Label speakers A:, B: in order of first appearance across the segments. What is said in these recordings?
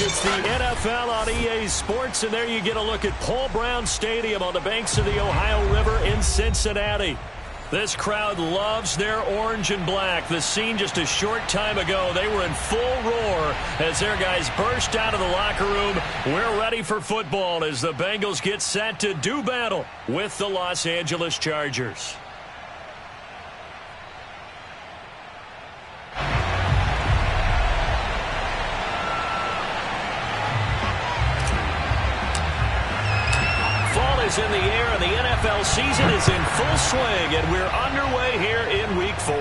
A: It's the NFL on EA Sports, and there you get a look at Paul Brown Stadium on the banks of the Ohio River in Cincinnati. This crowd loves their orange and black. The scene just a short time ago, they were in full roar as their guys burst out of the locker room. We're ready for football as the Bengals get set to do battle with the Los Angeles Chargers. Is in the air, and the NFL season is in full swing, and we're underway here in Week 4.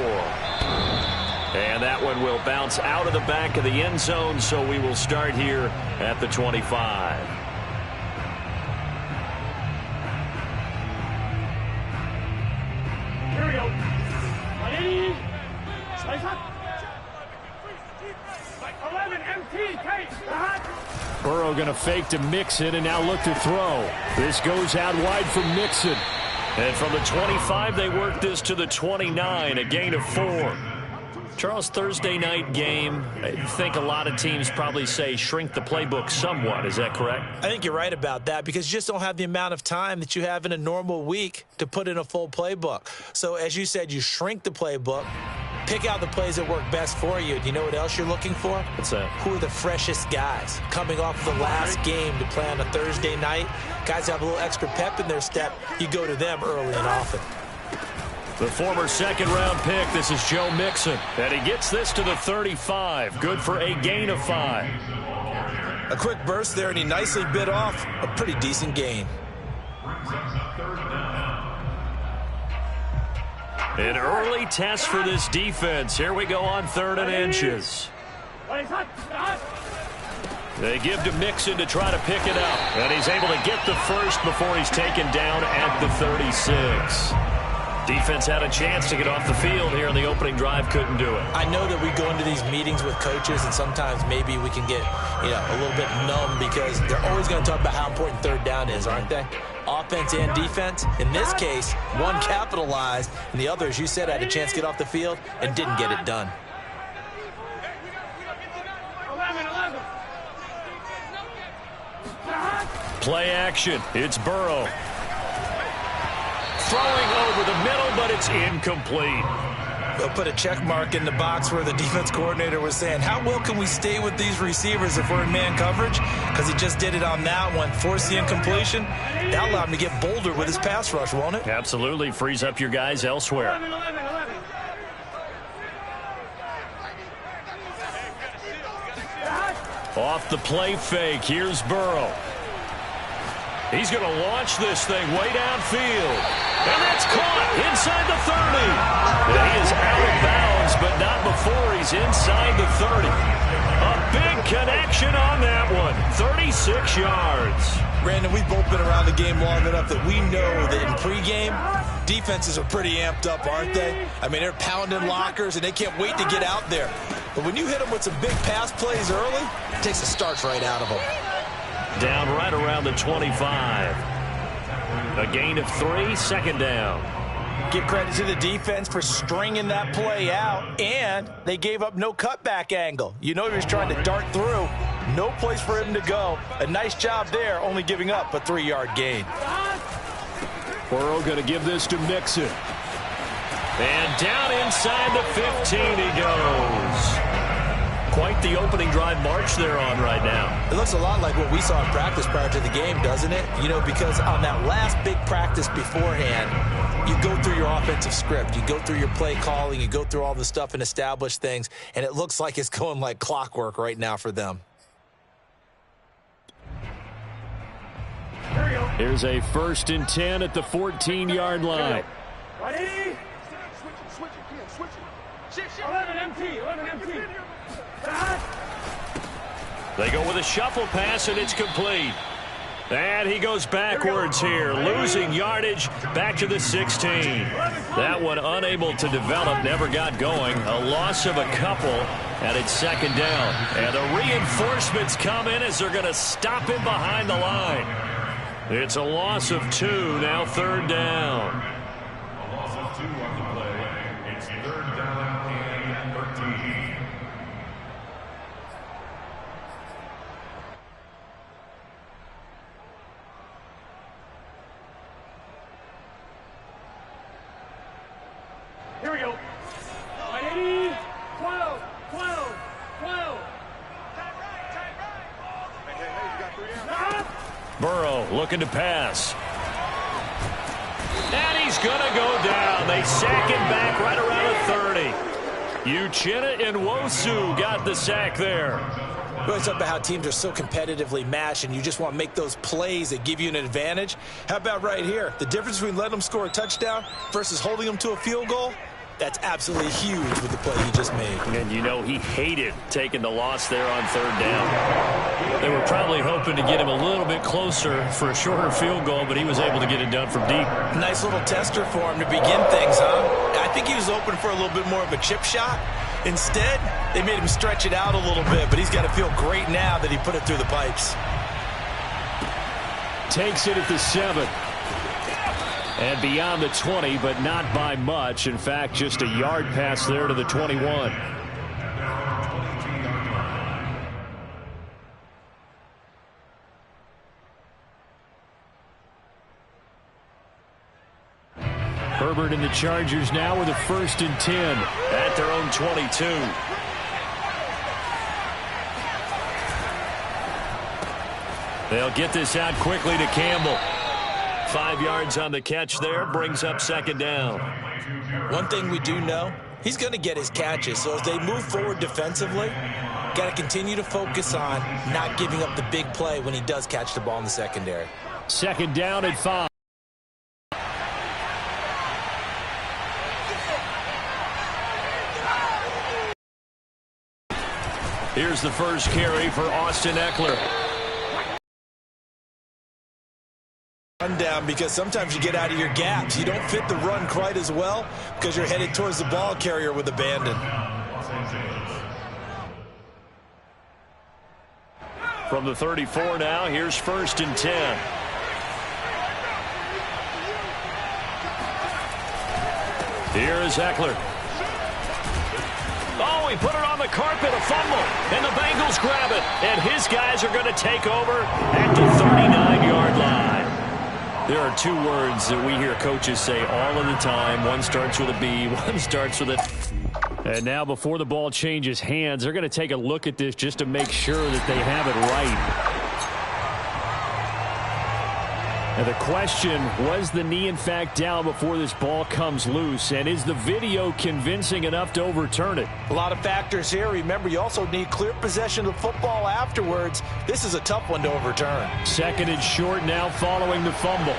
A: And that one will bounce out of the back of the end zone, so we will start here at the 25.
B: Here we go. Ready? 11 MT, take.
A: Burrow going to fake to Mixon and now look to throw. This goes out wide from Mixon. And from the 25, they work this to the 29, a gain of 4. Charles, Thursday night game, I think a lot of teams probably say shrink the playbook somewhat. Is that correct?
C: I think you're right about that because you just don't have the amount of time that you have in a normal week to put in a full playbook. So as you said, you shrink the playbook. Pick out the plays that work best for you. Do you know what else you're looking for?
A: What's that?
C: Who are the freshest guys coming off the last game to play on a Thursday night? Guys have a little extra pep in their step. You go to them early and often.
A: The former second-round pick, this is Joe Mixon. And he gets this to the 35. Good for a gain of 5.
C: A quick burst there, and he nicely bit off a pretty decent gain.
A: An early test for this defense. Here we go on 3rd and inches. They give to Mixon to try to pick it up. And he's able to get the first before he's taken down at the 36. Defense had a chance to get off the field here in the opening drive. Couldn't do it.
C: I know that we go into these meetings with coaches, and sometimes maybe we can get a little bit numb because they're always going to talk about how important 3rd down is, aren't they? Offense and defense. In this case, one capitalized, and the other, as you said, had a chance to get off the field and didn't get it done.
A: Play action. It's Burrow. Throwing over the middle, but it's incomplete.
C: They'll put a check mark in the box where the defense coordinator was saying, how well can we stay with these receivers if we're in man coverage? Because he just did it on that one. Force the incompletion. That'll allow him to get bolder with his pass rush, won't it?
A: Absolutely. Frees up your guys elsewhere.
B: 11.
A: Off the play fake. Here's Burrow. He's going to launch this thing way downfield. And that's caught inside the 30. And he is out of bounds, but not before he's inside the 30. A big connection on that one. 36 yards.
C: Brandon, we've both been around the game long enough that we know that in pregame, defenses are pretty amped up, aren't they? I mean, they're pounding lockers, and they can't wait to get out there. But when you hit them with some big pass plays early, it takes the starch right out of them.
A: Down right around the 25. A gain of 3, 2nd down.
C: Give credit to the defense for stringing that play out, and they gave up no cutback angle. You know he was trying to dart through. No place for him to go. A nice job there, only giving up a 3-yard gain.
A: Burrow going to give this to Mixon. And down inside the 15 he goes. Quite the opening drive march they're on right now.
C: It looks a lot like what we saw in practice prior to the game, doesn't it? You know, because on that last big practice beforehand, you go through your offensive script. You go through your play calling. You go through all the stuff and establish things. And it looks like it's going like clockwork right now for them.
A: Here's a 1st and 10 at the 14-yard line.
B: Ready? Switch it. 11 MT.
A: They go with a shuffle pass, and it's complete. And he goes backwards here, losing yardage back to the 16. That one unable to develop, never got going. A loss of a couple, and it's 2nd down. And the reinforcements come in as they're going to stop him behind the line. It's a loss of 2, now 3rd down.
D: A loss of 2 on the play. It's 3rd down and 13.
A: Burrow looking to pass. And he's going to go down. They sack him back right around the 30. Uchenna and Nwosu got the sack there.
C: We always talk about how teams are so competitively matched and you just want to make those plays that give you an advantage. How about right here? The difference between letting them score a touchdown versus holding them to a field goal? That's absolutely huge with the play he just made.
A: And you know he hated taking the loss there on third down. They were probably hoping to get him a little bit closer for a shorter field goal, but he was able to get it done from deep.
C: Nice little tester for him to begin things, huh? I think he was open for a little bit more of a chip shot. Instead, they made him stretch it out a little bit, but he's got to feel great now that he put it through the pipes.
A: Takes it at the 7. And beyond the 20, but not by much. In fact, just a yard pass there to the 21. Herbert and the Chargers now with a 1st and 10 at their own 22. They'll get this out quickly to Campbell. 5 yards on the catch there, brings up 2nd down.
C: One thing we do know, he's going to get his catches. So as they move forward defensively, got to continue to focus on not giving up the big play when he does catch the ball in the secondary.
A: 2nd down at 5. Here's the first carry for Austin Eckler.
C: Run down because sometimes you get out of your gaps. You don't fit the run quite as well because you're headed towards the ball carrier with abandon.
A: From the 34 now, here's 1st and 10. Here is Eckler. Oh, he put it on the carpet, a fumble, and the Bengals grab it. And his guys are going to take over at the 39-yard line. There are 2 words that we hear coaches say all of the time. One starts with a B, one starts with a... And now before the ball changes hands, they're going to take a look at this just to make sure that they have it right. Now the question, was the knee in fact down before this ball comes loose? And is the video convincing enough to overturn it?
C: A lot of factors here. Remember, you also need clear possession of the football afterwards. This is a tough one to overturn.
A: 2nd and short now following the fumble.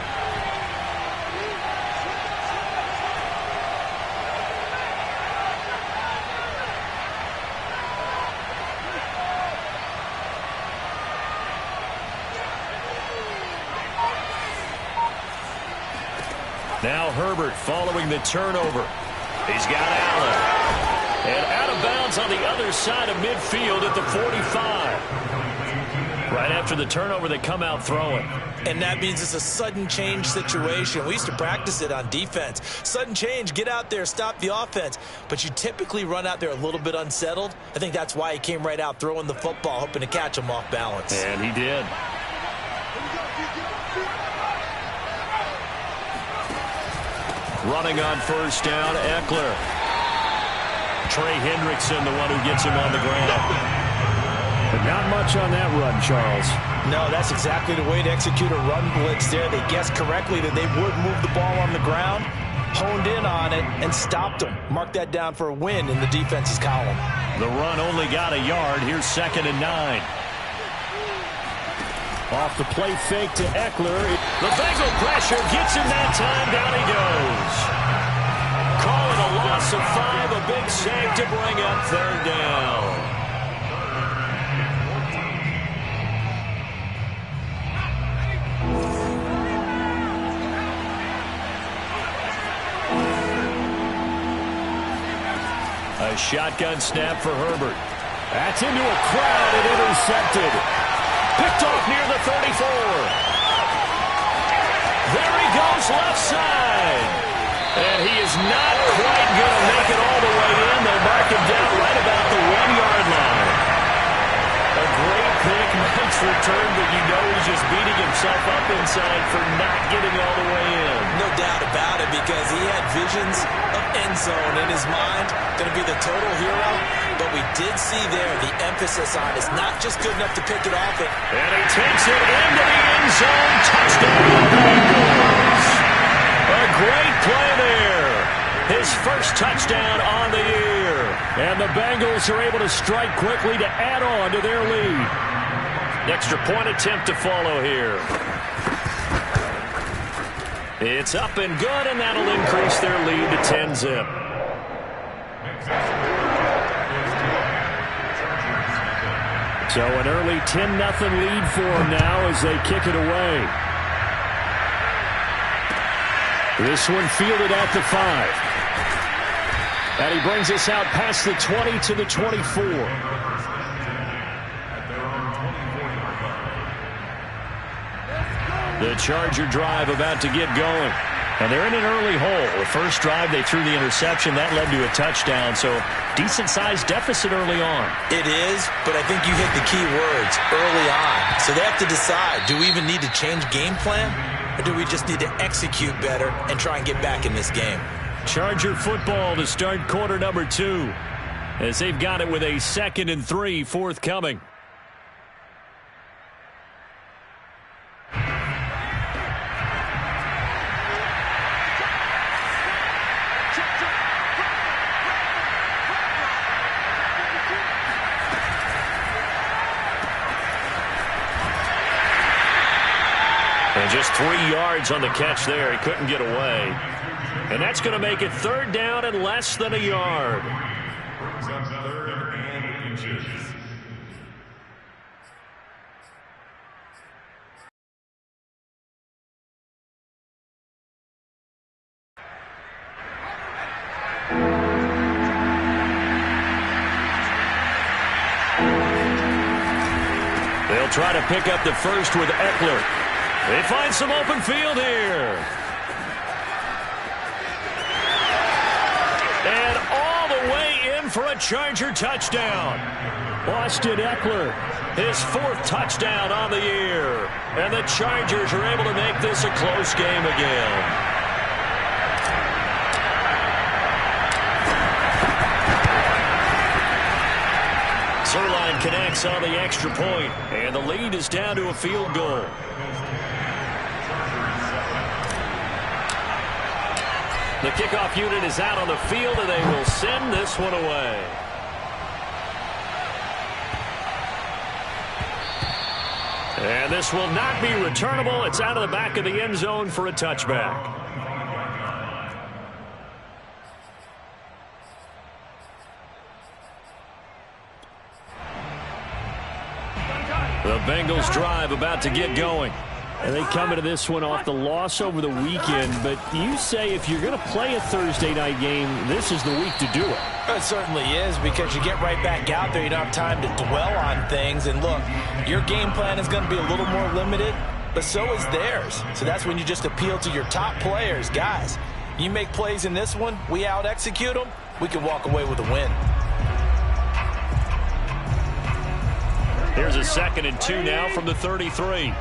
A: Now Herbert following the turnover. He's got Allen. And out of bounds on the other side of midfield at the 45. Right after the turnover, they come out throwing.
C: And that means it's a sudden change situation. We used to practice it on defense. Sudden change, get out there, stop the offense. But you typically run out there a little bit unsettled. I think that's why he came right out throwing the football, hoping to catch him off balance.
A: And he did. Running on 1st down, Eckler. Trey Hendrickson, the one who gets him on the ground. But not much on that run, Charles.
C: No, that's exactly the way to execute a run blitz there. They guessed correctly that they would move the ball on the ground, honed in on it, and stopped them. Mark that down for a win in the defense's column.
A: The run only got a yard. Here's 2nd and 9. Off the play fake to Eckler. The Bengal pressure gets him that time. Down he goes. Call it a loss of 5. A big save to bring up 3rd down. A shotgun snap for Herbert. That's into a crowd and intercepted. Picked off near the 34. There he goes left side. And he is not quite going to make it all the way in. They'll mark him down right about the 1-yard line. A great pick. kicks return, but you know he's just beating himself up inside for not getting all the way in.
C: No doubt about it, because he had visions of end zone in his mind. Going to be the total hero. But we did see there the emphasis on it's not just good enough to pick it off it.
A: And he takes it into the end zone. Touchdown, Bengals. A great play there. His first touchdown on the year. And the Bengals are able to strike quickly to add on to their lead. Extra point attempt to follow here. It's up and good, and that'll increase their lead to 10-zip. So an early 10-0 lead for them now as they kick it away. This one fielded at the 5. And he brings us out past the 20 to the 24. The Charger drive about to get going. And they're in an early hole. The first drive, they threw the interception. That led to a touchdown. So decent-sized deficit early on.
C: It is, but I think you hit the key words early on. So they have to decide, do we even need to change game plan? Or do we just need to execute better and try and get back in this game?
A: Charger football to start quarter number 2. As they've got it with a 2nd and 3 forthcoming. And just 3 yards on the catch there. He couldn't get away. And that's going to make it 3rd down and less than a yard. They'll try to pick up the first with Eckler. They find some open field here. And all the way in for a Charger touchdown. Austin Eckler, his 4th touchdown on the year. And the Chargers are able to make this a close game again. Zerline connects on the extra point, and the lead is down to a field goal. The kickoff unit is out on the field, and they will send this one away. And this will not be returnable. It's out of the back of the end zone for a touchback. The Bengals drive about to get going. And they come into this one off the loss over the weekend. But you say if you're going to play a Thursday night game, this is the week to do it.
C: It certainly is, because you get right back out there. You don't have time to dwell on things. And look, your game plan is going to be a little more limited, but so is theirs. So that's when you just appeal to your top players. Guys, you make plays in this one, we out-execute them, we can walk away with a win.
A: Here's a 2nd and 2 now from the 33.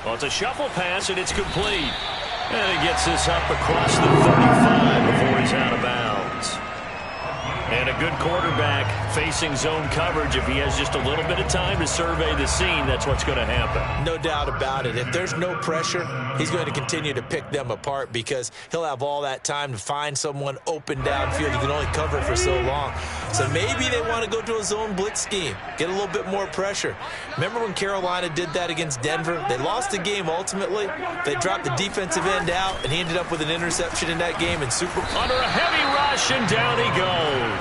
A: Well, it's a shuffle pass, and it's complete. And he gets this up across the 35 before he's out of bounds. And a good quarterback facing zone coverage. If he has just a little bit of time to survey the scene, that's what's going to happen.
C: No doubt about it. If there's no pressure, he's going to continue to pick them apart, because he'll have all that time to find someone open downfield. You can only cover for so long. So maybe they want to go to a zone blitz scheme, get a little bit more pressure. Remember when Carolina did that against Denver? They lost the game ultimately. They dropped the defensive end out, and he ended up with an interception in that game in Super Bowl.
A: Under a heavy rush, and down he goes.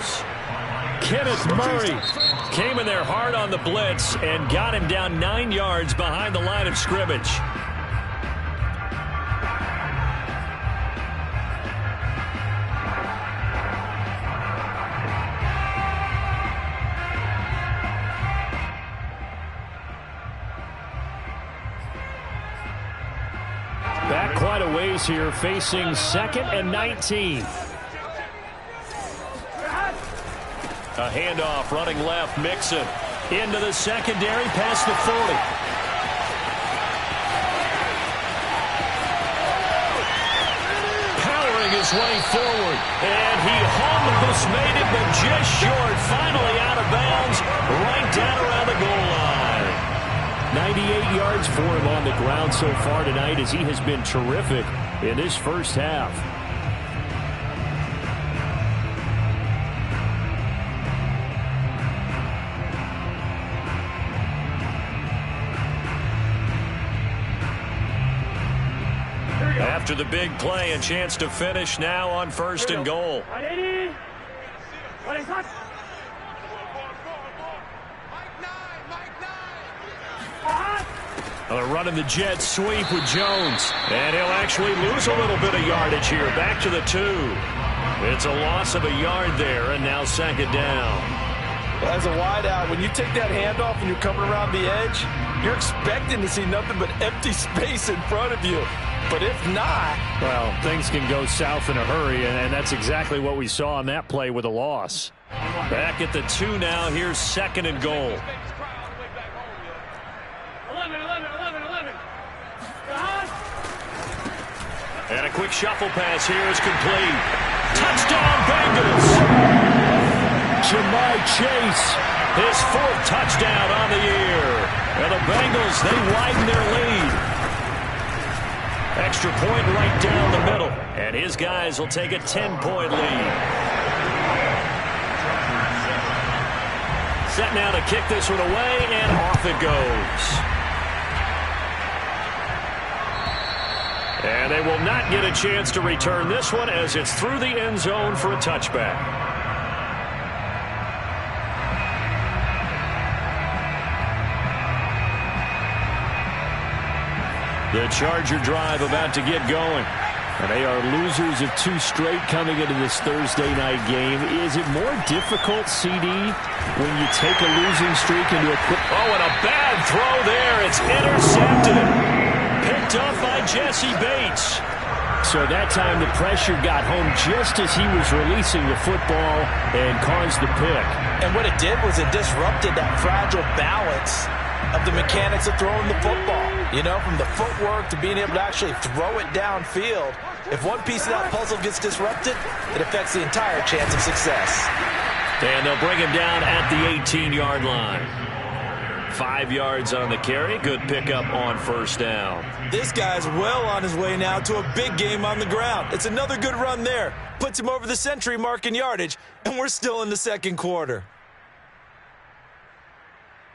A: Kenneth Murray came in there hard on the blitz and got him down 9 yards behind the line of scrimmage. Back quite a ways here, facing 2nd and 19. A handoff, running left, Mixon. Into the secondary, past the 40. Powering his way forward. And he almost made it, but just short. Finally out of bounds, right down around the goal line. 98 yards for him on the ground so far tonight, as he has been terrific in this first half. After the big play, a chance to finish now on 1st and goal. They're running the jet sweep with Jones. And he'll actually lose a little bit of yardage here. Back to the 2. It's a loss of a yard there, and now 2nd down.
C: Well, as a wideout, when you take that handoff and you're coming around the edge, you're expecting to see nothing but empty space in front of you. But if not,
A: well, things can go south in a hurry, and that's exactly what we saw on that play with a loss. Back at the 2 now. Here's 2nd and goal.
B: 11.
A: And a quick shuffle pass here is complete. Touchdown, Bengals! Jamar Chase, his 4th touchdown on the year. And the Bengals, they widen their lead. Extra point right down the middle. And his guys will take a 10-point lead. Set now to kick this one away, and off it goes. And they will not get a chance to return this one, as it's through the end zone for a touchback. The Charger drive about to get going. And they are losers of 2 straight coming into this Thursday night game. Is it more difficult, CD, when you take a losing streak into a quick... Oh, and a bad throw there. It's intercepted. Picked up by Jesse Bates. So that time the pressure got home just as he was releasing the football and caused the pick.
C: And what it did was it disrupted that fragile balance of the mechanics of throwing the football. You know, from the footwork to being able to actually throw it downfield. If one piece of that puzzle gets disrupted, it affects the entire chance of success.
A: And they'll bring him down at the 18-yard line. 5 yards on the carry. Good pickup on 1st down.
C: This guy's well on his way now to a big game on the ground. It's another good run there. Puts him over the century mark in yardage, and we're still in the 2nd quarter.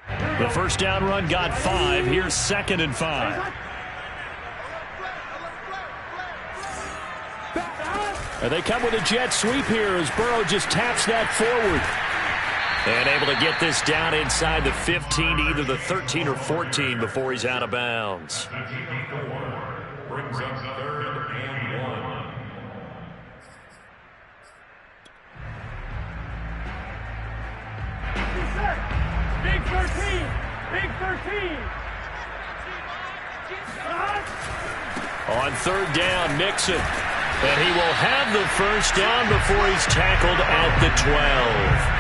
A: The 1st down run got 5. Here's 2nd and 5. And they come with a jet sweep here as Burrow just taps that forward. And able to get this down inside the 15, either the 13 or 14 before he's out of bounds.
D: Brings up 3rd and 1.
B: Big 13. Big 13.
A: On 3rd down, Mixon. And he will have the 1st down before he's tackled at the 12.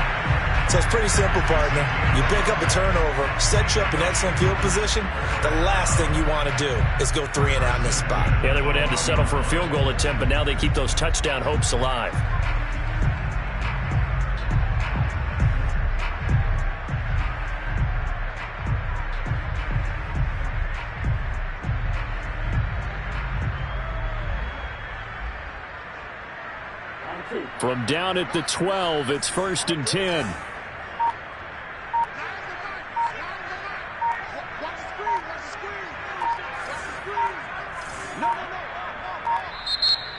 C: So it's pretty simple, partner. You pick up a turnover, set you up in excellent field position. The last thing you want to do is go 3 and out in this spot.
A: Yeah, they would have had to settle for a field goal attempt, but now they keep those touchdown hopes alive. From down at the 12, it's 1st and 10.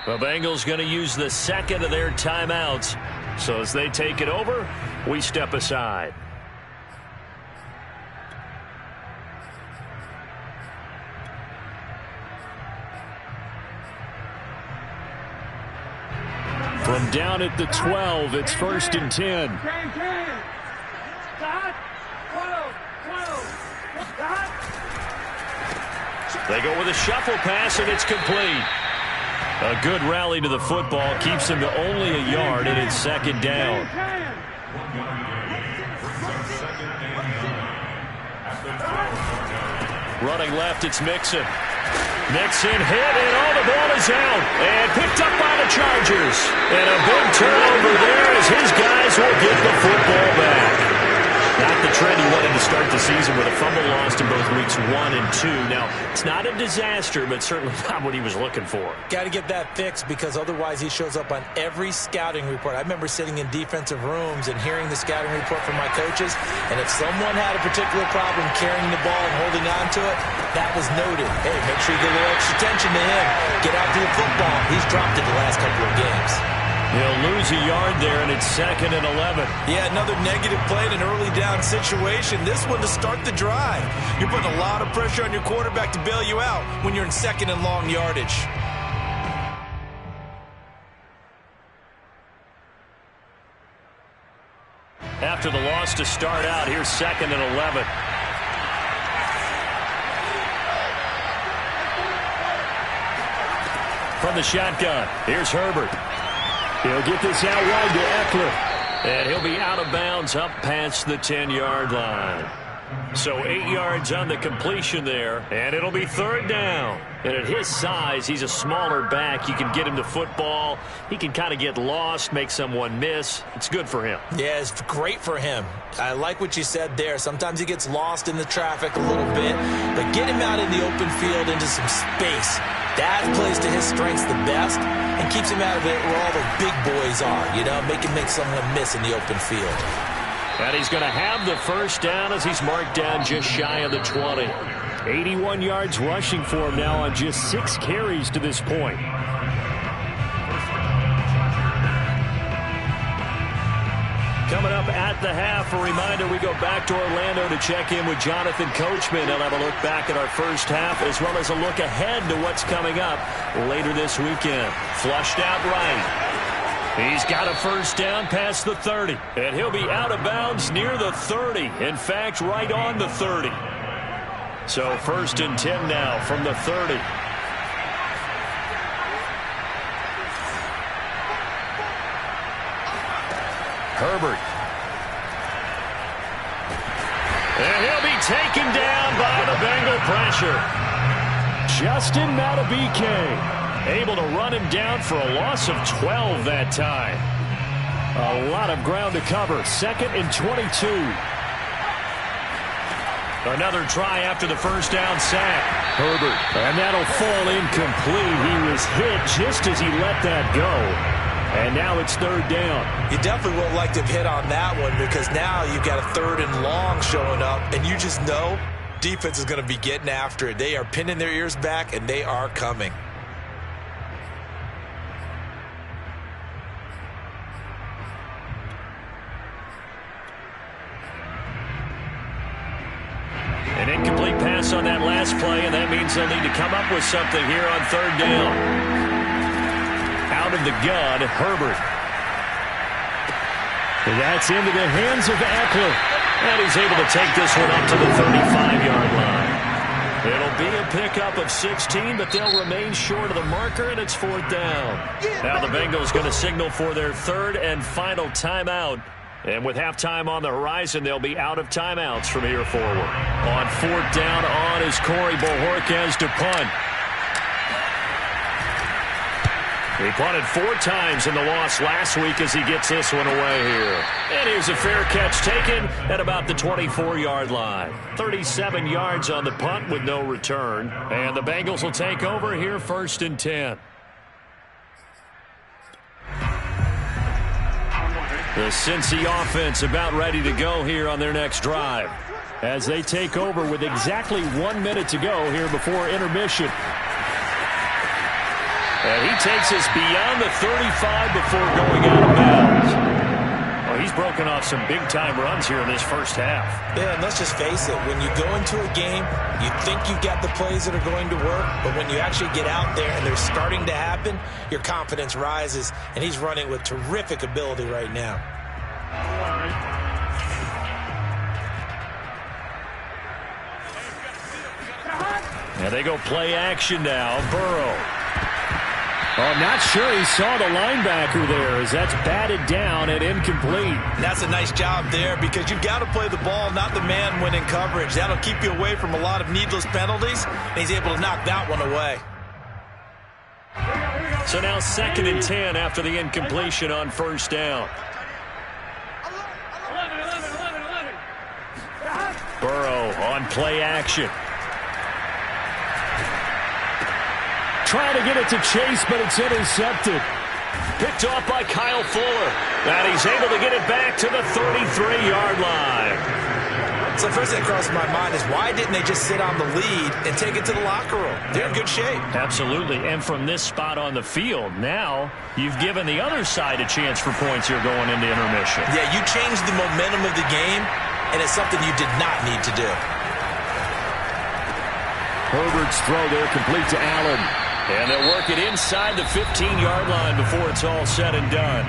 A: The Bengals going to use the 2nd of their timeouts. So as they take it over, we step aside. From down at the 12, it's 1st and 10. They go with a shuffle pass, and it's complete. A good rally to the football keeps them to only a yard, and it's 2nd down. Running left, it's Mixon. Mixon hit, and all the ball is out. And picked up by the Chargers. And a big turnover there as his guys will get the football back. Not the trend he wanted to start the season with a fumble lost in both weeks 1 and 2. Now, it's not a disaster, but certainly not what he was looking for.
C: Got to get that fixed because otherwise he shows up on every scouting report. I remember sitting in defensive rooms and hearing the scouting report from my coaches, and if someone had a particular problem carrying the ball and holding on to it, that was noted. Hey, make sure you give a little extra attention to him. Get out to the football. He's dropped it the last couple of games.
A: He'll lose a yard there, and it's 2nd and 11.
C: Yeah, another negative play in an early down situation. This one to start the drive. You're putting a lot of pressure on your quarterback to bail you out when you're in 2nd and long yardage.
A: After the loss to start out, here's 2nd and 11. From the shotgun, here's Herbert. He'll get this out wide to Eckler. And he'll be out of bounds up past the 10-yard line. So 8 yards on the completion there, and it'll be 3rd down. And at his size, he's a smaller back. You can get him to football. He can kind of get lost, make someone miss. It's good for him.
C: Yeah, it's great for him. I like what you said there. Sometimes he gets lost in the traffic a little bit, but get him out in the open field into some space. That plays to his strengths the best and keeps him out of it where all the big boys are, you know, make someone miss in the open field.
A: And he's going to have the 1st down as he's marked down just shy of the 20. 81 yards rushing for him now on just 6 carries to this point. Coming up at the half, a reminder, we go back to Orlando to check in with Jonathan Coachman. He'll have a look back at our first half as well as a look ahead to what's coming up later this weekend. Flushed out right. He's got a 1st down past the 30, and he'll be out of bounds near the 30. In fact, right on the 30. So 1st and 10 now from the 30. Herbert. And he'll be taken down by the Bengal pressure. Justin Madubuike able to run him down for a loss of 12 that time. A lot of ground to cover. 2nd and 22. Another try after the 1st down sack. Herbert. And that'll fall incomplete. He was hit just as he let that go. And now it's 3rd down.
C: You definitely won't like to hit on that one because now you've got a 3rd and long showing up, and you just know defense is going to be getting after it. They are pinning their ears back, and they are coming.
A: An incomplete pass on that last play, and that means they'll need to come up with something here on 3rd down. Out of the gun, Herbert. And that's into the hands of Eckler. And he's able to take this one up to the 35-yard line. It'll be a pickup of 16, but they'll remain short of the marker, and it's 4th down. Now the Bengals going to signal for their 3rd and final timeout. And with halftime on the horizon, they'll be out of timeouts from here forward. On 4th down on is Corey Bojorquez to punt. He punted 4 times in the loss last week as he gets this one away here. And here's a fair catch taken at about the 24-yard line. 37 yards on the punt with no return. And the Bengals will take over here 1st and 10. The Cincy offense about ready to go here on their next drive as they take over with exactly 1 minute to go here before intermission. And he takes us beyond the 35 before going out of bounds. Well, he's broken off some big-time runs here in this first half.
C: Yeah, and let's just face it. When you go into a game, you think you've got the plays that are going to work, but when you actually get out there and they're starting to happen, your confidence rises, and he's running with terrific ability right now. And they go play action now. Burrow.
A: Oh, I'm not sure he saw the linebacker there as that's batted down and incomplete.
C: That's a nice job there because you've got to play the ball, not the man when in coverage. That'll keep you away from a lot of needless penalties, and he's able to knock that one away.
A: So now 2nd and 10 after the incompletion on first down.
B: 11.
A: Burrow on play action. Trying to get it to Chase, but it's intercepted. Picked off by Kyle Fuller. And he's able to get it back to the 33-yard line.
C: So first thing that crosses my mind is why didn't they just sit on the lead and take it to the locker room? They're in good shape.
A: Absolutely. And from this spot on the field, now you've given the other side a chance for points here going into intermission.
C: Yeah, you changed the momentum of the game, and it's something you did not need to do.
A: Herbert's throw there complete to Allen. And they'll work it inside the 15-yard line before it's all said and done.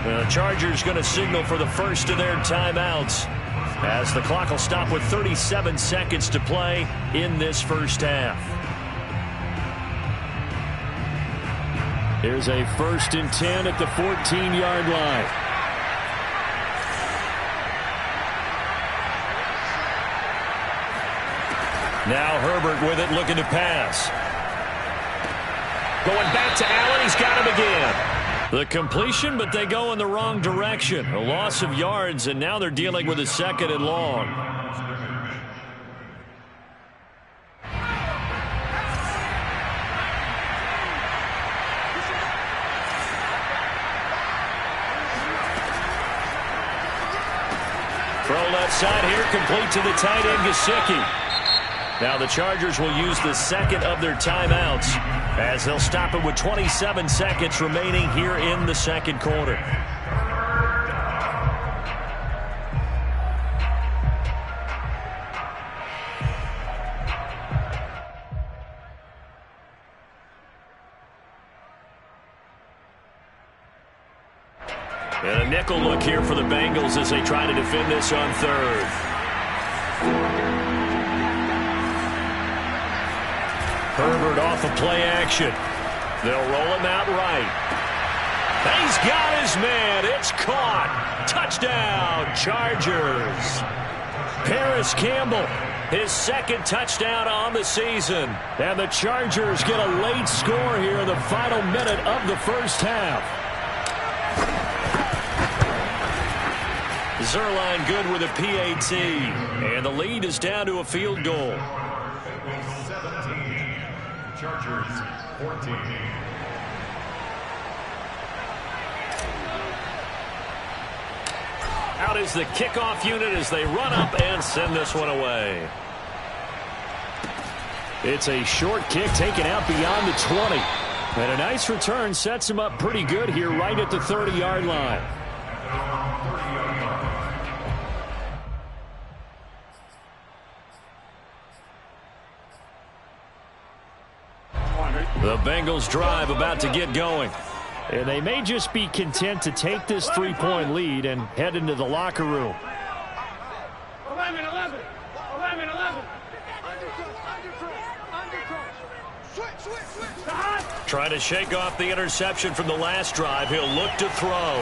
A: The Chargers going to signal for the first of their timeouts as the clock will stop with 37 seconds to play in this first half. Here's a 1st and 10 at the 14-yard line. Now Herbert with it, looking to pass. Going back to Allen, he's got him again. The completion, but they go in the wrong direction. A loss of yards, and now they're dealing with a 2nd and long. Throw left side here, complete to the tight end, Gesicki. Now the Chargers will use the 2nd of their timeouts as they'll stop it with 27 seconds remaining here in the 2nd quarter. And a nickel look here for the Bengals as they try to defend this on 3rd. Herbert off of play action. They'll roll him out right. He's got his man. It's caught. Touchdown, Chargers. Paris Campbell, his 2nd touchdown on the season. And the Chargers get a late score here in the final minute of the first half. Zerline good with a PAT. And the lead is down to a field goal.
D: Chargers 14.
A: Out is the kickoff unit as they run up and send this one away. It's a short kick taken out beyond the 20. And a nice return sets him up pretty good here right at the 30-yard line. The Bengals drive about to get going. And they may just be content to take this 3-point lead and head into the locker room.
B: 11.
A: Trying to shake off the interception from the last drive. He'll look to throw.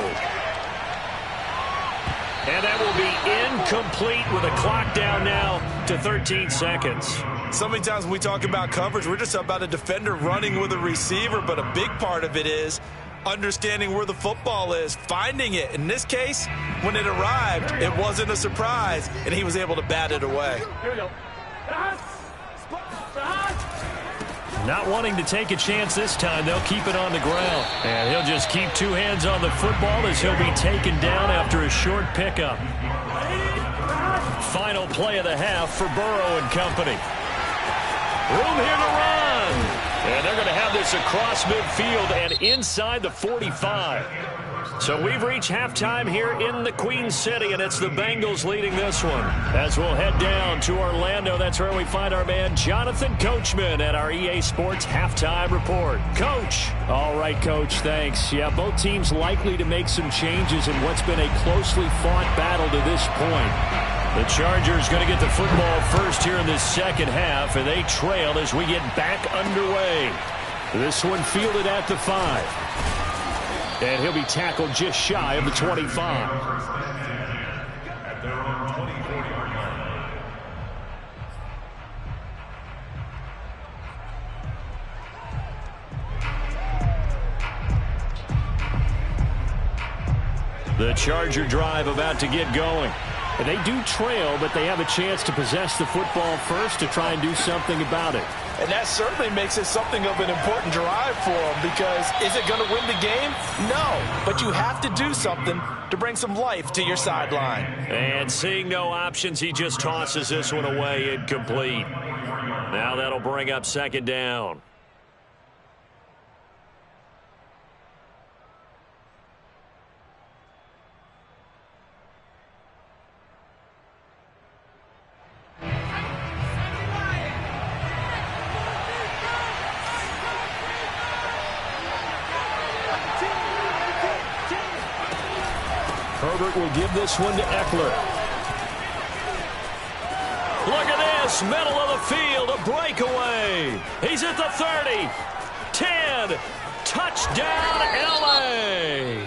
A: And that will be incomplete with a clock down now to 13 seconds.
C: So many times when we talk about coverage, we're just about a defender running with a receiver, but a big part of it is understanding where the football is, finding it. In this case, when it arrived, it wasn't a surprise, and he was able to bat it away.
B: Here we go.
A: Not wanting to take a chance this time, they'll keep it on the ground. And he'll just keep 2 hands on the football as he'll be taken down after a short pickup. Final play of the half for Burrow and company. Room here to run. And they're going to have this across midfield and inside the 45. So we've reached halftime here in the Queen City, and it's the Bengals leading this one. As we'll head down to Orlando, that's where we find our man Jonathan Coachman at our EA Sports Halftime Report. Coach. All right, Coach, thanks. Yeah, both teams likely to make some changes in what's been a closely fought battle to this point. The Chargers going to get the football first here in this 2nd half, and they trail as we get back underway. This one fielded at the 5. And he'll be tackled just shy of the 25.
D: At their own 24-yard line.
A: The Charger drive about to get going. And they do trail, but they have a chance to possess the football first to try and do something about it.
C: And that certainly makes it something of an important drive for them, because is it going to win the game? No, but you have to do something to bring some life to your sideline.
A: And seeing no options, he just tosses this one away incomplete. Now that'll bring up second down. Herbert will give this one to Eckler. Look at this, middle of the field, a breakaway. He's at the 30, 10, touchdown L.A.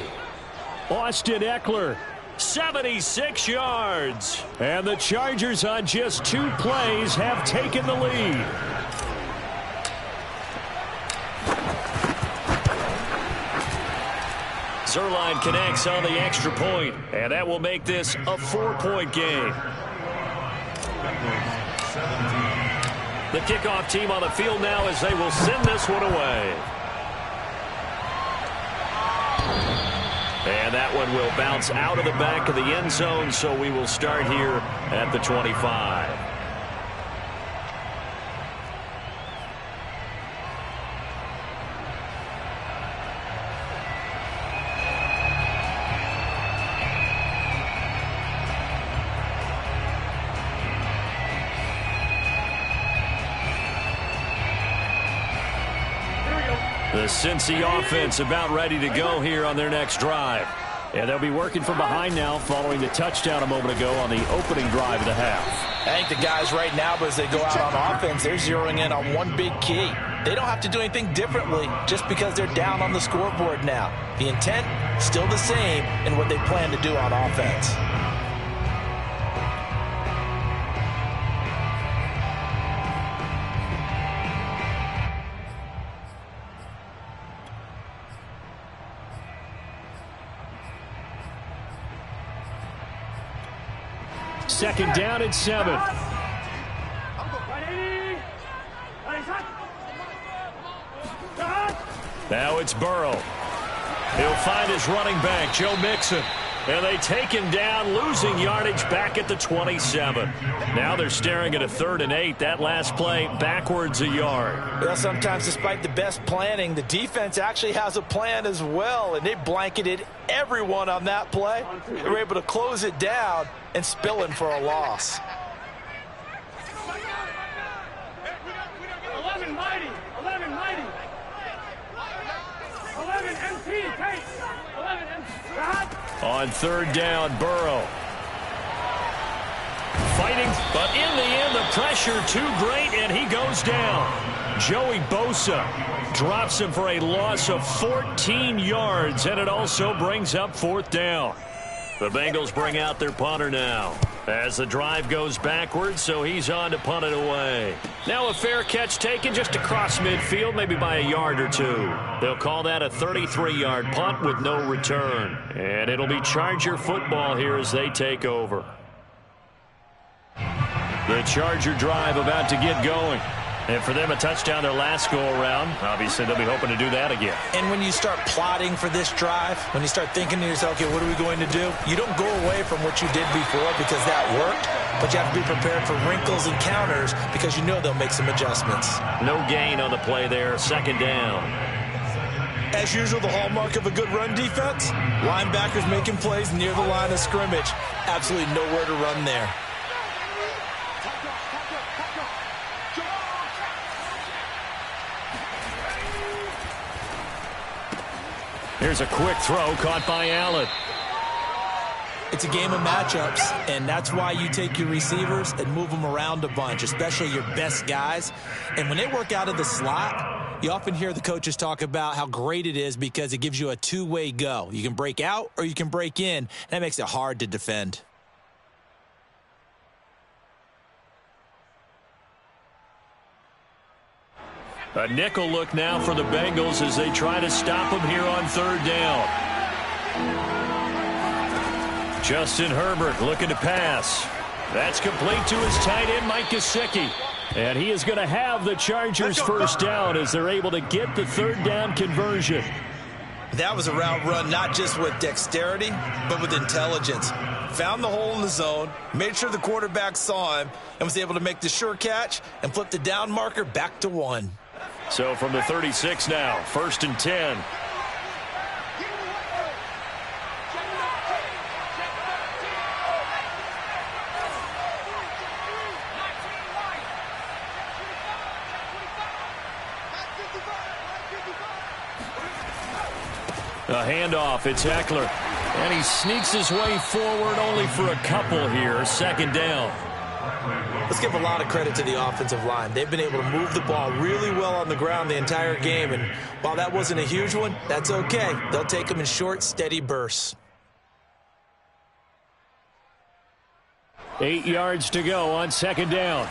A: Austin Eckler, 76 yards. And the Chargers on just 2 plays have taken the lead. Zerline connects on the extra point, and that will make this a 4-point game. The kickoff team on the field now as they will send this one away. And that one will bounce out of the back of the end zone, so we will start here at the 25. The Cincy offense about ready to go here on their next drive. And they'll be working from behind now following the touchdown a moment ago on the opening drive of the half.
C: I think the guys right now, as they go out on offense, they're zeroing in on one big key. They don't have to do anything differently just because they're down on the scoreboard now. The intent, still the same in what they plan to do on offense.
A: Second down and 7. Now it's Burrow. He'll find his running back, Joe Mixon. And they take him down, losing yardage back at the 27. Now they're staring at a 3rd and 8. That last play, backwards a yard.
C: Well, sometimes despite the best planning, the defense actually has a plan as well, and they blanketed everyone on that play. They were able to close it down and spill in for a loss.
B: 11 mighty, 11 mighty. 11 MT, take. 11 MT.
A: On 3rd down, Burrow. Fighting, but in the end, the pressure too great, and he goes down. Joey Bosa drops him for a loss of 14 yards, and it also brings up 4th down. The Bengals bring out their punter now as the drive goes backwards, so he's on to punt it away. Now a fair catch taken just across midfield, maybe by a yard or 2. They'll call that a 33-yard punt with no return. And it'll be Charger football here as they take over. The Charger drive about to get going. And for them, a touchdown their last go-around. Obviously, they'll be hoping to do that again.
C: And when you start plotting for this drive, when you start thinking to yourself, okay, what are we going to do? You don't go away from what you did before because that worked, but you have to be prepared for wrinkles and counters because you know they'll make some adjustments.
A: No gain on the play there, 2nd down.
C: As usual, the hallmark of a good run defense, linebackers making plays near the line of scrimmage. Absolutely nowhere to run there.
A: Here's a quick throw caught by Allen.
C: It's a game of matchups, and that's why you take your receivers and move them around a bunch, especially your best guys. And when they work out of the slot, You often hear the coaches talk about how great it is because it gives you a two-way go. You can break out or you can break in. That makes it hard to defend.
A: A nickel look now for the Bengals as they try to stop him here on third down. Justin Herbert looking to pass. That's complete to his tight end, Mike Gesicki. And he is going to have the Chargers first down as they're able to get the third down conversion.
C: That was a route run not just with dexterity, but with intelligence. Found the hole in the zone, made sure the quarterback saw him, and was able to make the sure catch and flip the down marker back to 1.
A: So from the 36 now, 1st and 10. A handoff, it's Eckler. And he sneaks his way forward only for a couple here. 2nd down.
C: Let's give a lot of credit to the offensive line. They've been able to move the ball really well on the ground the entire game. And while that wasn't a huge one, that's okay. They'll take them in short, steady bursts.
A: 8 yards to go on 2nd down.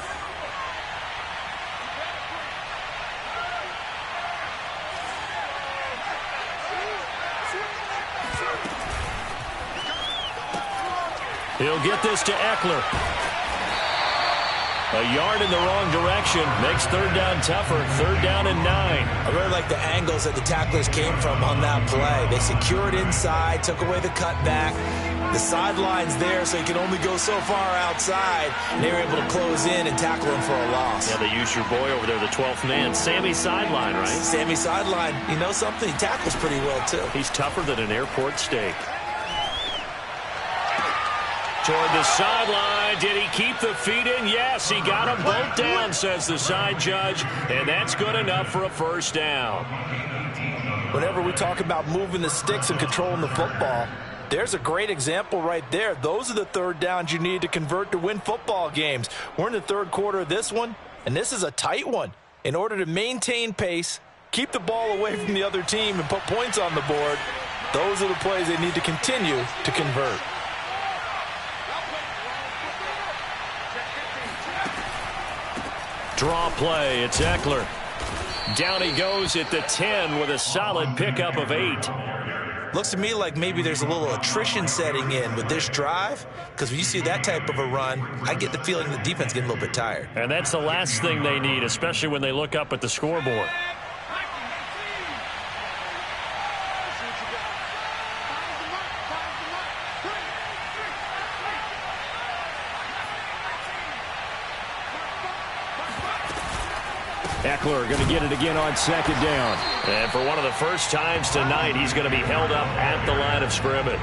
A: He'll get this to Eckler. A yard in the wrong direction makes 3rd down tougher. 3rd down and 9.
C: I really like the angles that the tacklers came from on that play. They secured inside, took away the cutback. The sideline's there, so he can only go so far outside. And they were able to close in and tackle him for a loss.
A: Yeah, they used your boy over there, the 12th man. Sammy Sideline, right?
C: Sammy Sideline. You know something? He tackles pretty well, too.
A: He's tougher than an airport steak. Toward the sideline. Did he keep the feet in? Yes, he got them both down, says the side judge. And that's good enough for a first down.
C: Whenever we talk about moving the sticks and controlling the football, there's a great example right there. Those are the 3rd downs you need to convert to win football games. We're in the 3rd quarter of this one, and this is a tight one. In order to maintain pace, keep the ball away from the other team, and put points on the board, those are the plays they need to continue to convert.
A: Draw play, it's Eckler. Down he goes at the 10 with a solid pickup of 8.
C: Looks to me like maybe there's a little attrition setting in with this drive, because when you see that type of a run, I get the feeling the defense getting a little bit tired.
A: And that's the last thing they need, especially when they look up at the scoreboard. Eckler going to get it again on 2nd down. And for one of the first times tonight, he's going to be held up at the line of scrimmage.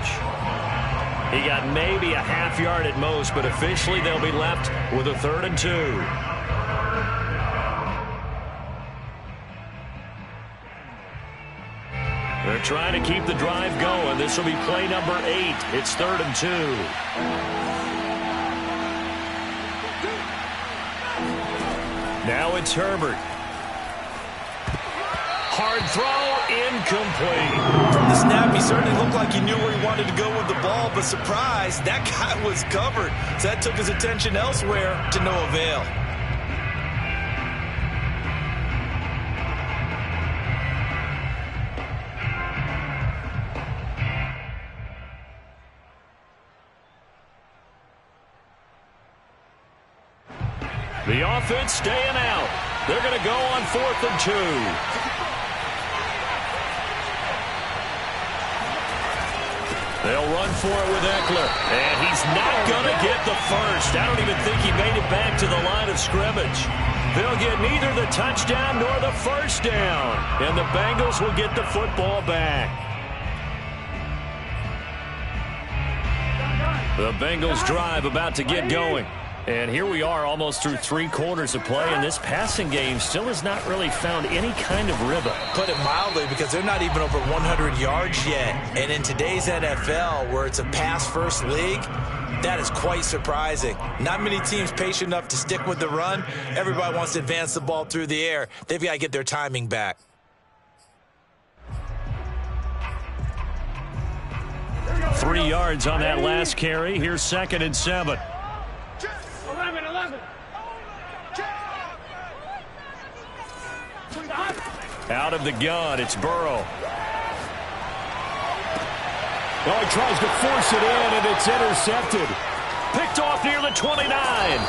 A: He got maybe a half yard at most, but officially they'll be left with a 3rd and 2. They're trying to keep the drive going. This will be play number 8. It's 3rd and 2. Now it's Herbert. Hard throw, incomplete.
C: From the snap, he certainly looked like he knew where he wanted to go with the ball, but surprise, that guy was covered. So that took his attention elsewhere to no avail.
A: The offense staying out. They're going to go on 4th and 2. They'll run for it with Eckler. And he's not going to get the first. I don't even think he made it back to the line of scrimmage. They'll get neither the touchdown nor the first down. And the Bengals will get the football back. The Bengals drive about to get going. And here we are almost through 3 quarters of play, and this passing game still has not really found any kind of rhythm.
C: Put it mildly, because they're not even over 100 yards yet. And in today's NFL, where it's a pass-first league, that is quite surprising. Not many teams patient enough to stick with the run. Everybody wants to advance the ball through the air. They've got to get their timing back.
A: Three yards on that last carry. Here's 2nd and 7.
B: 11.
A: Out of the gun, it's Burrow.
E: Oh, he tries to force it in, and it's intercepted.
A: Picked off near the 29.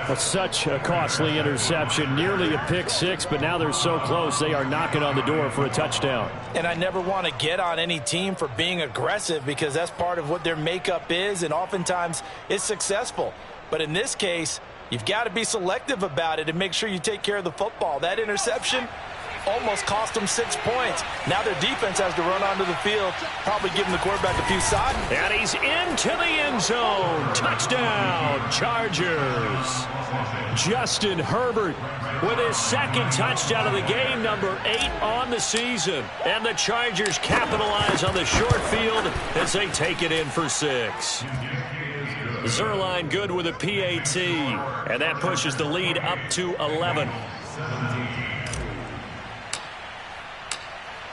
E: That's such a costly interception. Nearly a pick six, but now they're so close they are knocking on the door for a touchdown.
C: And I never want to get on any team for being aggressive, because that's part of what their makeup is, and oftentimes it's successful. But in this case, you've got to be selective about it and make sure you take care of the football. That interception almost cost them 6 points. Now their defense has to run onto the field, probably giving the quarterback a few sides.
A: And he's into the end zone. Touchdown, Chargers. Justin Herbert with his 2nd touchdown of the game, number 8 on the season. And the Chargers capitalize on the short field as they take it in for 6. Zerline good with a PAT, and that pushes the lead up to 11.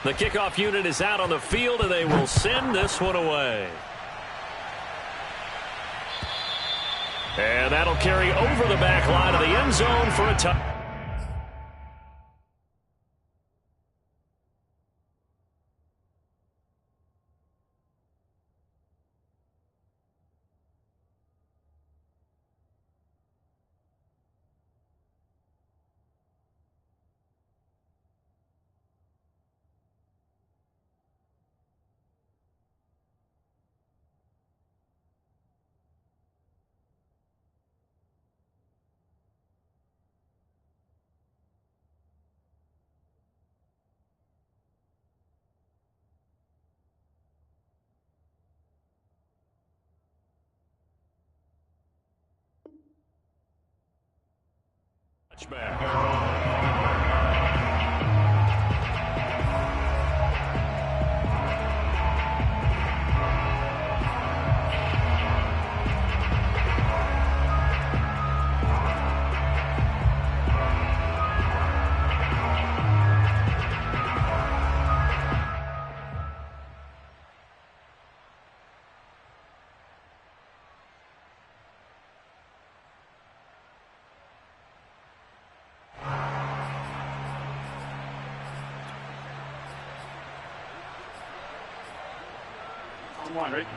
A: The kickoff unit is out on the field, and they will send this one away. And that'll carry over the back line of the end zone for a touchdown.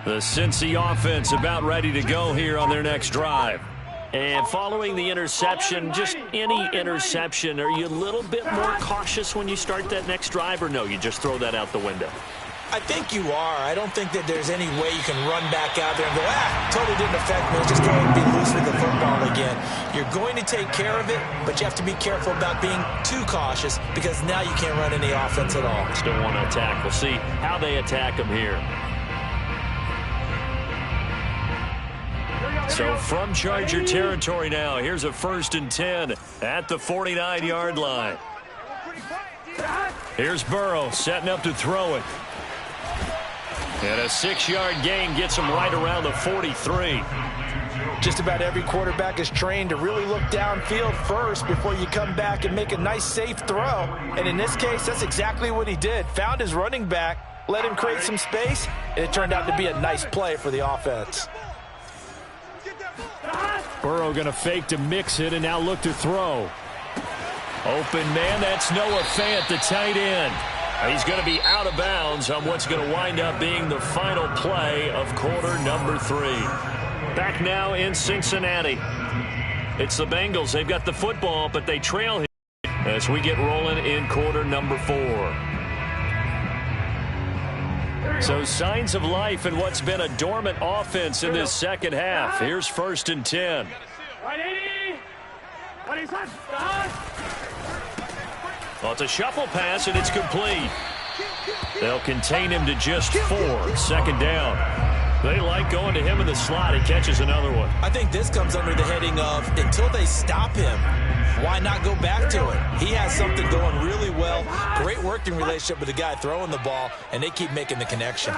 A: The Cincy offense about ready to go here on their next drive. And following the interception, just any interception, are you a little bit more cautious when you start that next drive, or no, you just throw that out the window?
C: I think you are. I don't think that there's any way you can run back out there and go, totally didn't affect me. Just go ahead and be loose with the football again. You're going to take care of it, but you have to be careful about being too cautious, because now you can't run any offense at all.
A: Still want to attack. We'll see how they attack them here. So from Charger territory now, here's a 1st and 10 at the 49-yard line. Here's Burrow setting up to throw it. And a 6-yard gain gets him right around the 43.
C: Just about every quarterback is trained to really look downfield first before you come back and make a nice, safe throw. And in this case, that's exactly what he did. Found his running back, let him create some space, and it turned out to be a nice play for the offense.
E: Burrow going to fake to mix it and now look to throw.
A: Open man, that's Noah Fant, the tight end. He's going to be out of bounds on what's going to wind up being the final play of quarter number 3. Back now in Cincinnati. It's the Bengals. They've got the football, but they trail here as we get rolling in quarter number 4. So signs of life in what's been a dormant offense in this second half. Here's 1st and 10. Well, it's a shuffle pass, and it's complete. They'll contain him to just 4. 2nd down. They like going to him in the slot. He catches another one.
C: I think this comes under the heading of until they stop him, why not go back to it? He has something going really well. Great working relationship with the guy throwing the ball, and they keep making the connection.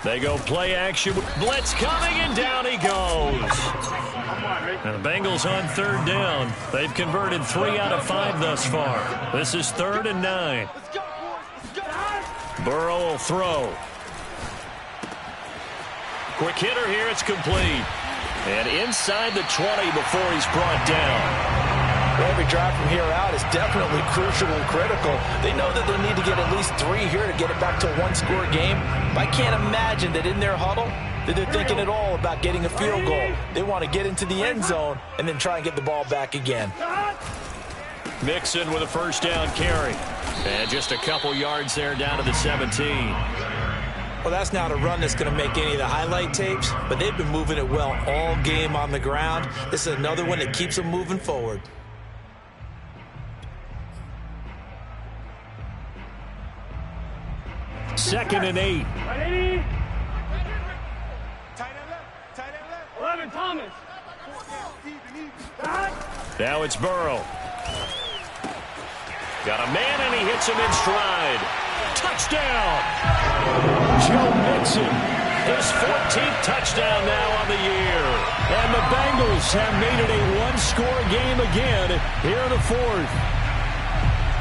A: They go play action. Blitz coming, and down he goes. And the Bengals on third down. They've converted 3 out of 5 thus far. This is 3rd and 9. Burrow will throw. Quick hitter here. It's complete. And inside the 20 before he's brought down.
C: Every drive from here out is definitely crucial and critical. They know that they need to get at least 3 here to get it back to a one-score game. But I can't imagine that in their huddle that they're thinking at all about getting a field goal. They want to get into the end zone and then try and get the ball back again.
A: Mixon with a first down carry. And just a couple yards there down to the 17.
C: Well, that's not a run that's going to make any of the highlight tapes, but they've been moving it well all game on the ground. This is another one that keeps them moving forward.
E: Second and 8.
B: Tight end left. 11, Thomas.
A: Now it's Burrow. Got a man, and he hits him in stride. Touchdown!
E: Joe Mixon.
A: His 14th touchdown now on the year.
E: And the Bengals have made it a one-score game again here in the 4th.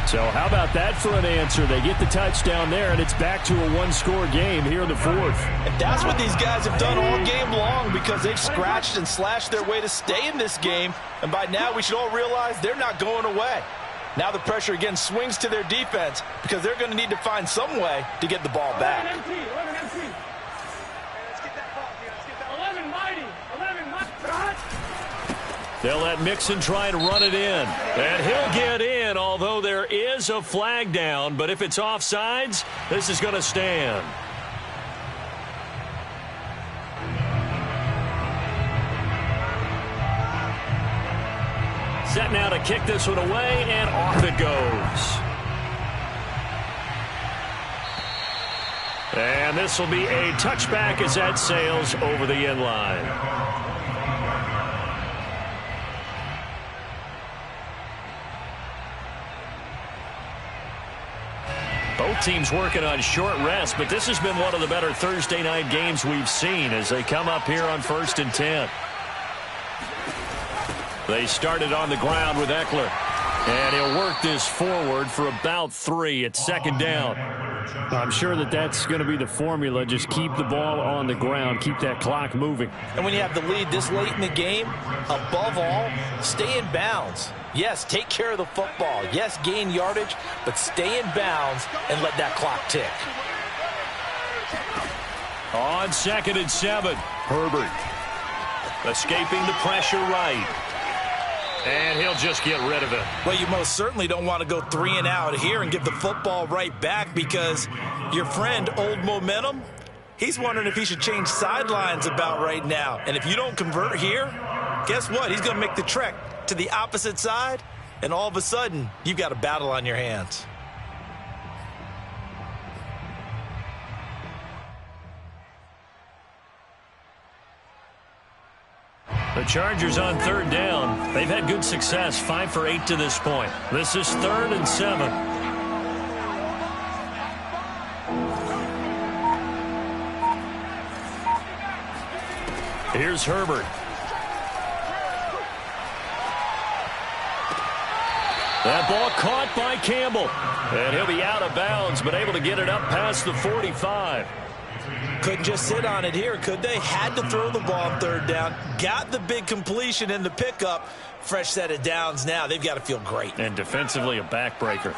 E: So how about that for an answer? They get the touchdown there, and it's back to a one-score game here in the 4th.
C: And that's what these guys have done all game long because they've scratched and slashed their way to stay in this game. And by now, we should all realize they're not going away. Now the pressure again swings to their defense because they're going to need to find some way to get the ball back.
B: 11 MC. Let's get that ball. Let's get that 11 Mighty. 11 Mighty.
A: They'll let Mixon try and run it in. And he'll get in, although there is a flag down. But if it's offsides, this is going to stand. Set now to kick this one away, and off it goes. And this will be a touchback as that sails over the end line. Both teams working on short rest, but this has been one of the better Thursday night games we've seen as they come up here on 1st and 10. They started on the ground with Eckler. And he'll work this forward for about 3 at 2nd down.
E: I'm sure that that's going to be the formula. Just keep the ball on the ground. Keep that clock moving.
C: And when you have the lead this late in the game, above all, stay in bounds. Yes, take care of the football. Yes, gain yardage, but stay in bounds and let that clock tick.
A: On 2nd and 7, Herbert escaping the pressure right. And he'll just get rid of it.
C: Well, you most certainly don't want to go 3 and out here and get the football right back because your friend, Old Momentum, he's wondering if he should change sidelines about right now. And if you don't convert here, guess what? He's going to make the trek to the opposite side, and all of a sudden, you've got a battle on your hands.
A: The Chargers on 3rd down. They've had good success, 5 for 8 to this point. This is 3rd and 7. Here's Herbert. That ball caught by Campbell. And he'll be out of bounds, but able to get it up past the 45.
C: Couldn't just sit on it here, could they? Had to throw the ball on 3rd down. Got the big completion in the pickup. Fresh set of downs now. They've got to feel great.
A: And defensively, a backbreaker.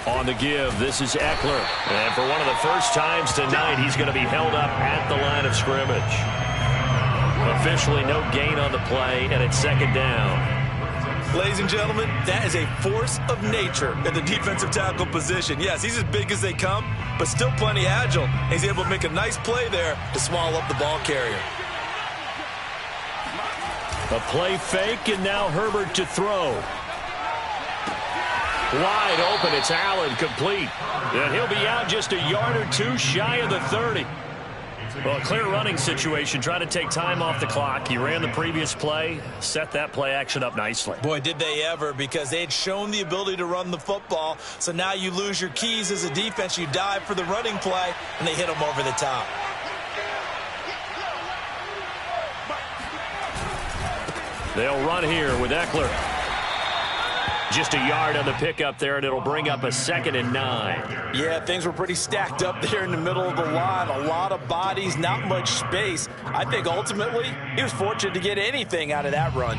A: On the give, this is Eckler. And for one of the first times tonight, he's going to be held up at the line of scrimmage. Officially no gain on the play, and it's 2nd down.
C: Ladies and gentlemen, that is a force of nature at the defensive tackle position. Yes, he's as big as they come, but still plenty agile. He's able to make a nice play there to swallow up the ball carrier.
A: A play fake, and now Herbert to throw. Wide open, it's Allen, complete. And he'll be out just a yard or two shy of the 30. Well, a clear running situation, trying to take time off the clock. He ran the previous play, set that play action up nicely.
C: Boy, did they ever, because they had shown the ability to run the football. So now you lose your keys as a defense. You dive for the running play, and they hit them over the top.
A: They'll run here with Eckler. Just a yard on the pickup there, and it'll bring up a 2nd and 9.
C: Yeah, things were pretty stacked up there in the middle of the line. A lot of bodies, not much space. I think ultimately he was fortunate to get anything out of that run.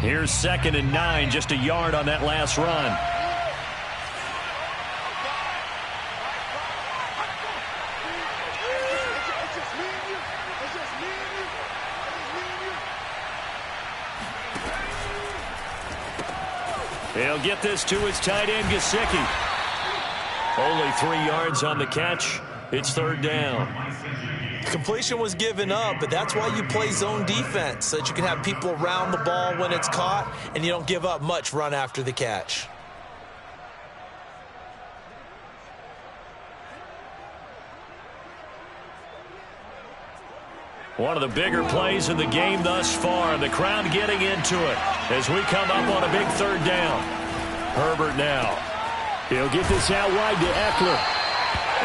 A: Here's 2nd and 9, just a yard on that last run. He'll get this to his tight end, Gesicki. Only 3 yards on the catch. It's 3rd down.
C: Completion was given up, but that's why you play zone defense, so that you can have people around the ball when it's caught, and you don't give up much run after the catch.
A: One of the bigger plays in the game thus far, and the crowd getting into it as we come up on a big 3rd down. Herbert now. He'll get this out wide to Eckler.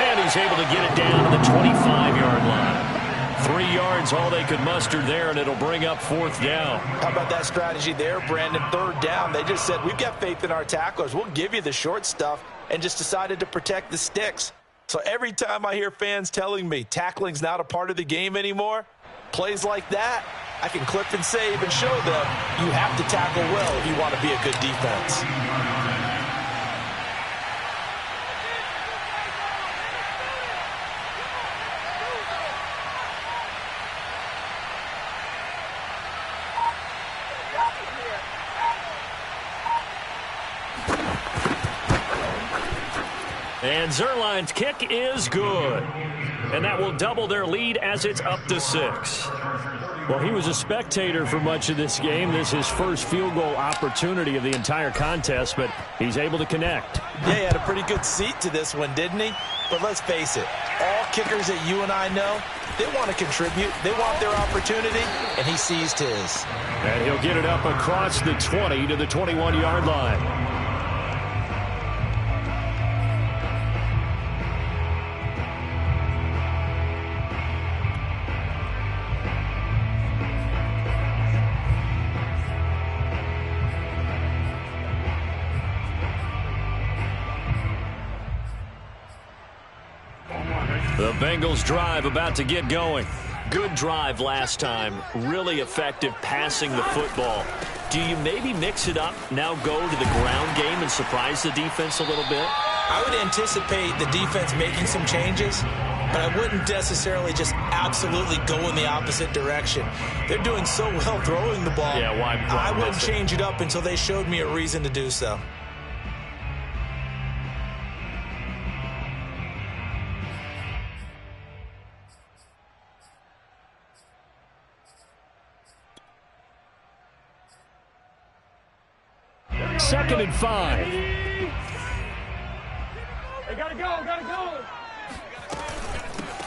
A: And he's able to get it down to the 25-yard line. 3 yards, all they could muster there, and it'll bring up 4th down.
C: How about that strategy there, Brandon? 3rd down. They just said, we've got faith in our tacklers. We'll give you the short stuff, and just decided to protect the sticks. So every time I hear fans telling me tackling's not a part of the game anymore, plays like that, I can clip and save and show them you have to tackle well if you want to be a good defense.
A: And Zerline's kick is good. And that will double their lead as it's up to 6.
E: Well, he was a spectator for much of this game. This is his first field goal opportunity of the entire contest, but he's able to connect.
C: Yeah, he had a pretty good seat to this one, didn't he? But let's face it, all kickers that you and I know, they want to contribute. They want their opportunity, and he seized his.
E: And he'll get it up across the 20 to the 21-yard line.
A: The Bengals drive about to get going. Good drive last time. Really effective passing the football. Do you maybe mix it up, now go to the ground game and surprise the defense a little bit?
C: I would anticipate the defense making some changes, but I wouldn't necessarily just absolutely go in the opposite direction. They're doing so well throwing the ball.
A: Yeah, why
C: I wouldn't change it up until they showed me a reason to do so.
E: Second and 5.
B: Hey, gotta go.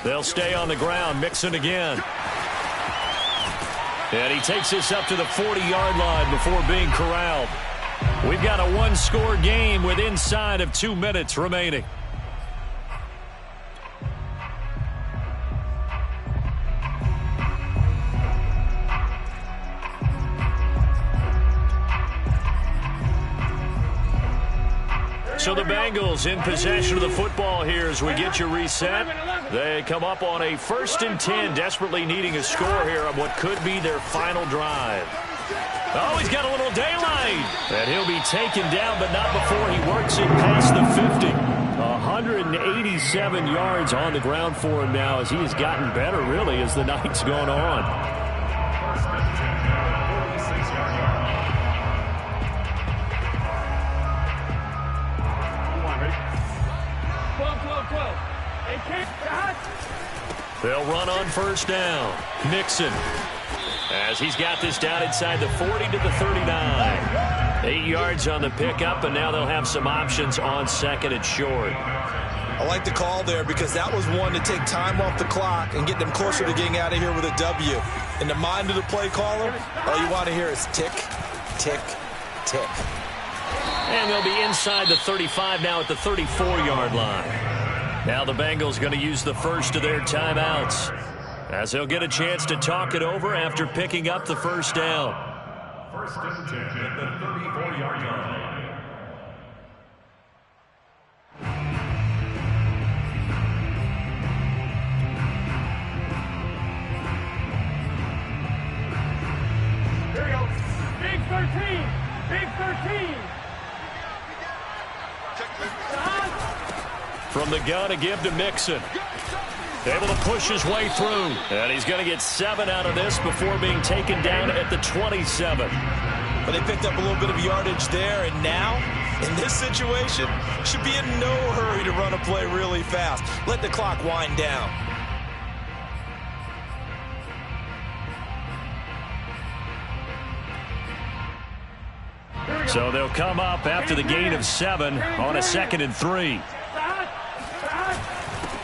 A: They'll stay on the ground, Mixon again. And he takes this up to the 40-yard line before being corralled. We've got a one-score game with inside of 2 minutes remaining. So the Bengals in possession of the football here as we get you reset. They come up on a 1st and 10, desperately needing a score here on what could be their final drive. Oh, he's got a little daylight. And he'll be taken down, but not before he works it past the 50.
E: 187 yards on the ground for him now as he has gotten better, really, as the night's gone on.
A: They'll run on first down. Mixon, as he's got this down inside the 40 to the 39. 8 yards on the pickup, and now they'll have some options on second and short.
C: I like the call there because that was one to take time off the clock and get them closer to getting out of here with a W. In the mind of the play caller, all you want to hear is tick, tick, tick.
A: And they'll be inside the 35 now at the 34-yard line. Now the Bengals going to use the first of their timeouts, as they'll get a chance to talk it over after picking up the first down.
D: First and 10 at the 34-yard line.
B: Here we go. Big 13. Big 13.
A: From the gun, a give to Mixon. Able to push his way through. And he's going to get 7 out of this before being taken down at the 27.
C: But they picked up a little bit of yardage there, and now, in this situation, should be in no hurry to run a play really fast. Let the clock wind down.
A: So they'll come up after the gain of 7 on a 2nd and 3.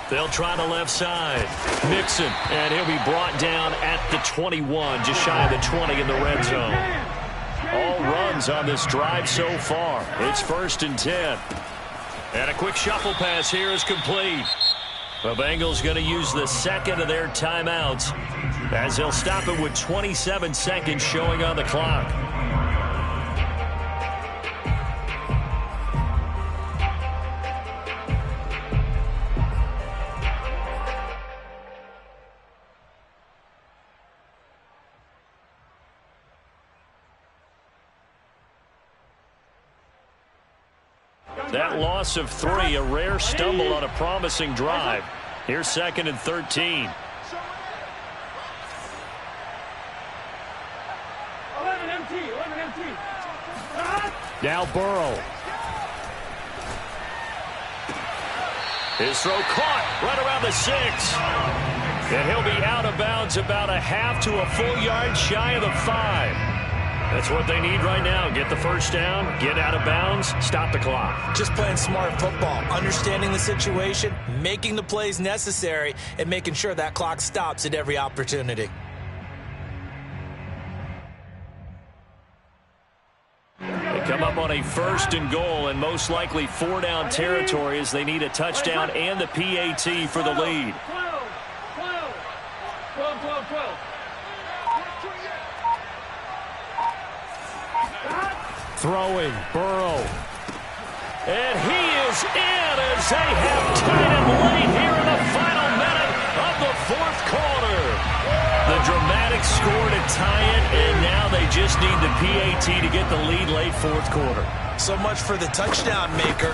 A: They'll try the left side. Mixon, and he'll be brought down at the 21, just shy of the 20 in the red zone. All runs on this drive so far. It's 1st and 10. And a quick shuffle pass here is complete. The Bengals going to use the second of their timeouts, as they'll stop it with 27 seconds showing on the clock. That loss of 3, a rare stumble on a promising drive. Here's 2nd and 13.
B: 11 MT.
A: Now Burrow. His throw caught right around the 6. And he'll be out of bounds about a half to a full yard shy of the 5. That's what they need right now. Get the first down, get out of bounds, stop the clock.
C: Just playing smart football, understanding the situation, making the plays necessary, and making sure that clock stops at every opportunity.
A: They come up on a 1st and goal, and most likely 4-down territory, as they need a touchdown and the PAT for the lead.
B: 12.
A: Throwing, Burrow. And he is in as they have tied him late here in the final minute of the 4th quarter. The dramatic score to tie it, and now they just need the PAT to get the lead late 4th quarter.
C: So much for the touchdown maker.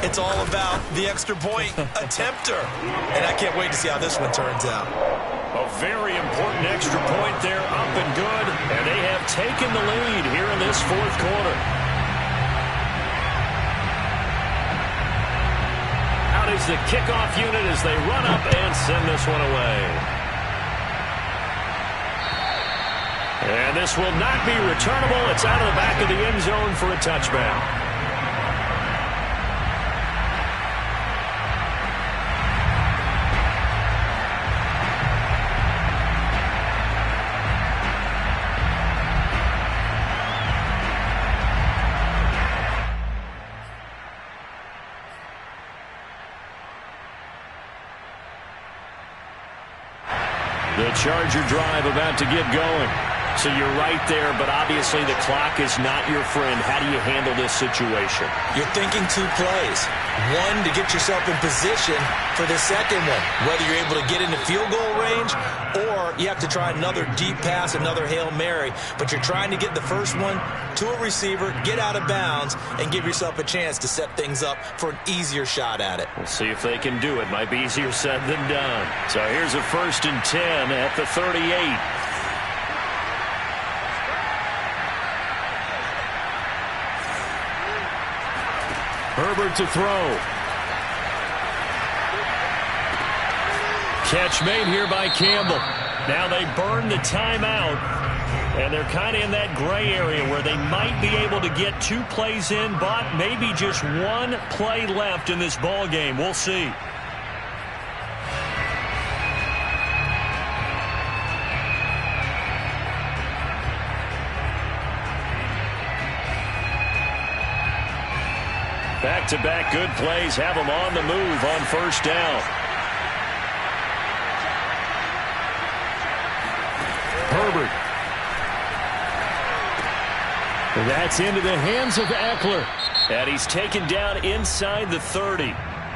C: It's all about the extra point attempter. And I can't wait to see how this one turns out.
A: A very important extra point there, up and good, and they have taken the lead here in this 4th quarter. Out is the kickoff unit as they run up and send this one away. And this will not be returnable. It's out of the back of the end zone for a touchback. The Charger drive about to get going. So you're right there, but obviously the clock is not your friend. How do you handle this situation?
C: You're thinking 2 plays. One, to get yourself in position for the second one, whether you're able to get into field goal range or you have to try another deep pass, another Hail Mary. But you're trying to get the first one to a receiver, get out of bounds, and give yourself a chance to set things up for an easier shot at it.
A: We'll see if they can do it. Might be easier said than done. So here's a 1st and 10 at the 38. Herbert to throw. Catch made here by Campbell. Now they burn the timeout, and they're kind of in that gray area where they might be able to get 2 plays in, but maybe just 1 play left in this ball game. We'll see. Back-to-back good plays have them on the move on first down.
E: Herbert. That's into the hands of Eckler.
A: And he's taken down inside the 30.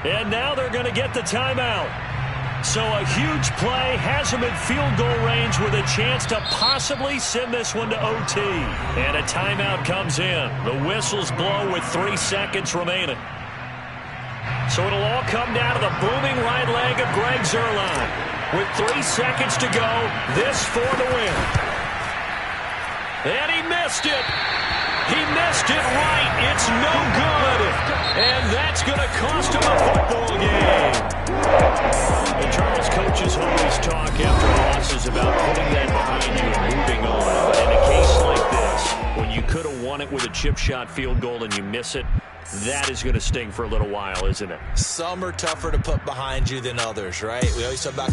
A: And now they're going to get the timeout. So a huge play has him in field goal range with a chance to possibly send this one to OT. And a timeout comes in. The whistles blow with 3 seconds remaining. So it'll all come down to the booming right leg of Greg Zuerlein. With 3 seconds to go, this for the win. And he missed it. He missed it right. It's no good. And that's going to cost him a football game. And Charles, coaches always talk after losses about putting that behind you and moving on. But in a case like this, when you could have won it with a chip shot field goal and you miss it, that is going to sting for a little while, isn't it?
C: Some are tougher to put behind you than others, right? We always talk about